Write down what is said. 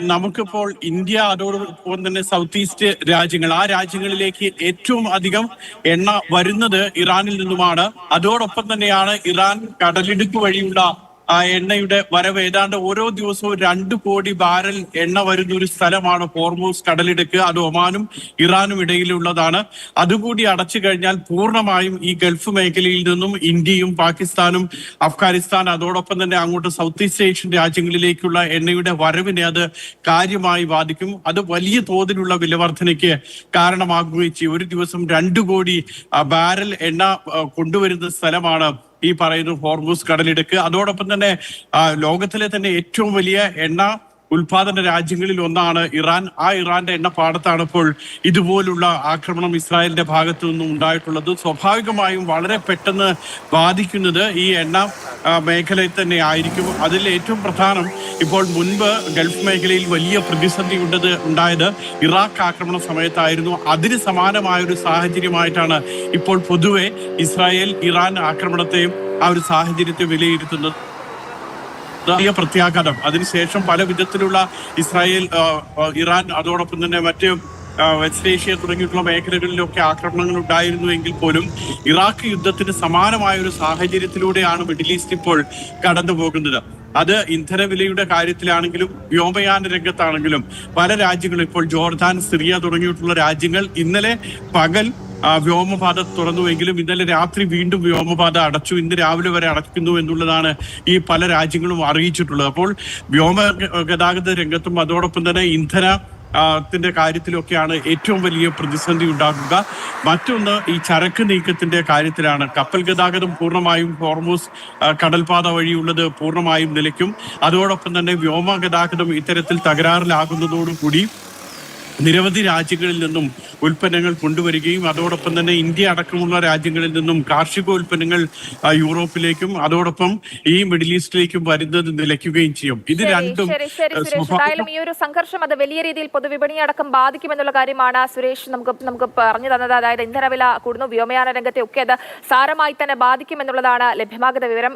നമുക്കിപ്പോൾ ഇന്ത്യ അതോടൊപ്പം തന്നെ സൗത്ത് ഈസ്റ്റ് രാജ്യങ്ങൾ ആ രാജ്യങ്ങളിലേക്ക് ഏറ്റവും അധികം എണ്ണ വരുന്നത് ഇറാനിൽ നിന്നുമാണ്. അതോടൊപ്പം തന്നെയാണ് ഇറാൻ കടലിടുക്ക് വഴിയുള്ള ആ എണ്ണയുടെ വരവ്. ഏതാണ്ട് ഓരോ ദിവസവും 2 കോടി ബാരൽ എണ്ണ വരുന്ന ഒരു സ്ഥലമാണ് ഹോർമൂസ് കടലിടുക്ക്. അത് ഒമാനും ഇറാനും ഇടയിലുള്ളതാണ്. അതുകൂടി അടച്ചു കഴിഞ്ഞാൽ പൂർണ്ണമായും ഈ ഗൾഫ് മേഖലയിൽ നിന്നും ഇന്ത്യയും പാകിസ്ഥാനും അഫ്ഗാനിസ്ഥാൻ അതോടൊപ്പം തന്നെ അങ്ങോട്ട് സൗത്ത് ഈസ്റ്റ് ഏഷ്യൻ രാജ്യങ്ങളിലേക്കുള്ള എണ്ണയുടെ വരവിനെ അത് കാര്യമായി ബാധിക്കും. അത് വലിയ തോതിലുള്ള വിലവർധനയ്ക്ക് കാരണമാകുകയും ചെയ്യും. ഒരു ദിവസം 2 കോടി ബാരൽ എണ്ണ കൊണ്ടുവരുന്ന സ്ഥലമാണ് ഈ പറയുന്ന ഹോർമൂസ് കടലിടുക്ക്. അതോടൊപ്പം തന്നെ ലോകത്തിലെ തന്നെ ഏറ്റവും വലിയ എണ്ണ ഉൽപാദന രാജ്യങ്ങളിൽ ഒന്നാണ് ഇറാൻ. ആ ഇറാന്റെ എണ്ണപ്പാടത്താണ് ഇപ്പോൾ ഇതുപോലുള്ള ആക്രമണം ഇസ്രായേലിന്റെ ഭാഗത്തു നിന്നും ഉണ്ടായിട്ടുള്ളത്. സ്വാഭാവികമായും വളരെ പെട്ടെന്ന് ബാധിക്കുന്നത് ഈ എണ്ണ മേഖലയിൽ തന്നെ ആയിരിക്കും. അതിൽ ഏറ്റവും പ്രധാനം ഇപ്പോൾ മുൻപ് ഗൾഫ് മേഖലയിൽ വലിയ പ്രതിസന്ധി ഉണ്ടായത് ഇറാഖ് ആക്രമണ സമയത്തായിരുന്നു. അതിന് സമാനമായ ഒരു സാഹചര്യമായിട്ടാണ് ഇപ്പോൾ പൊതുവെ ഇസ്രായേൽ ഇറാൻ ആക്രമണത്തെയും ആ ഒരു സാഹചര്യത്തെ വിലയിരുത്തുന്നത്. വലിയ പ്രത്യാഘാതം. അതിനുശേഷം പല വിധത്തിലുള്ള ഇസ്രായേൽ ഇറാൻ അതോടൊപ്പം തന്നെ മറ്റ് വെസ്റ്റ് ഏഷ്യ തുടങ്ങിയിട്ടുള്ള മേഖലകളിലൊക്കെ ആക്രമണങ്ങൾ ഉണ്ടായിരുന്നുവെങ്കിൽ പോലും ഇറാഖ് യുദ്ധത്തിന് സമാനമായ ഒരു സാഹചര്യത്തിലൂടെയാണ് മിഡിൽ ഈസ്റ്റ് ഇപ്പോൾ കടന്നു പോകുന്നത്. അത് ഇന്ധനവിലയുടെ കാര്യത്തിലാണെങ്കിലും വ്യോമയാന രംഗത്താണെങ്കിലും പല രാജ്യങ്ങളും ഇപ്പോൾ ജോർദാൻ, സിറിയ തുടങ്ങിയിട്ടുള്ള രാജ്യങ്ങൾ ഇന്നലെ പകൽ വ്യോമപാത തുറന്നുവെങ്കിലും ഇന്നലെ രാത്രി വീണ്ടും വ്യോമപാത അടച്ചു. ഇന്ന് രാവിലെ വരെ അടയ്ക്കുന്നു എന്നുള്ളതാണ് ഈ പല രാജ്യങ്ങളും അറിയിച്ചിട്ടുള്ളത്. അപ്പോൾ വ്യോമ ഗതാഗത രംഗത്തും അതോടൊപ്പം തന്നെ ത്തിന്റെ കാര്യത്തിലൊക്കെയാണ് ഏറ്റവും വലിയ പ്രതിസന്ധി ഉണ്ടാകുക. മറ്റൊന്ന് ഈ ചരക്ക് നീക്കത്തിന്റെ കാര്യത്തിലാണ്. കപ്പൽ ഗതാഗതം പൂർണ്ണമായും ഹോർമൂസ് കടൽപാത വഴിയുള്ളത് പൂർണ്ണമായും നിലയ്ക്കും. അതോടൊപ്പം തന്നെ വ്യോമ ഗതാഗതം ഇത്തരത്തിൽ തകരാറിലാകുന്നതോടുകൂടി നിരവധി രാജ്യങ്ങളിൽ നിന്നും ഉൽപ്പന്നങ്ങൾ കൊണ്ടുവരികയും അതോടൊപ്പം തന്നെ ഇന്ത്യ അടക്കമുള്ള രാജ്യങ്ങളിൽ നിന്നും കാർഷികോൽപ്പന്നങ്ങൾ യൂറോപ്പിലേക്കും അതോടൊപ്പം ഈ മിഡിൽ ഈസ്റ്റിലേക്കും വരുന്നത് നിലയ്ക്കുകയും ചെയ്യും. ഇത് രണ്ടും ഈ ഒരു സംഘർഷം അത് വലിയ രീതിയിൽ പൊതുവിപണി അടക്കം ബാധിക്കുമെന്നുള്ള കാര്യമാണ് സുരേഷ് നമുക്ക് പറഞ്ഞു തന്നത്. അതായത് ഇന്ധനവില കൂടുന്നു, വ്യോമയാന രംഗത്തെ ഒക്കെ അത് സാരമായി തന്നെ ബാധിക്കുമെന്നുള്ളതാണ് ലഭ്യമാകുന്ന വിവരം.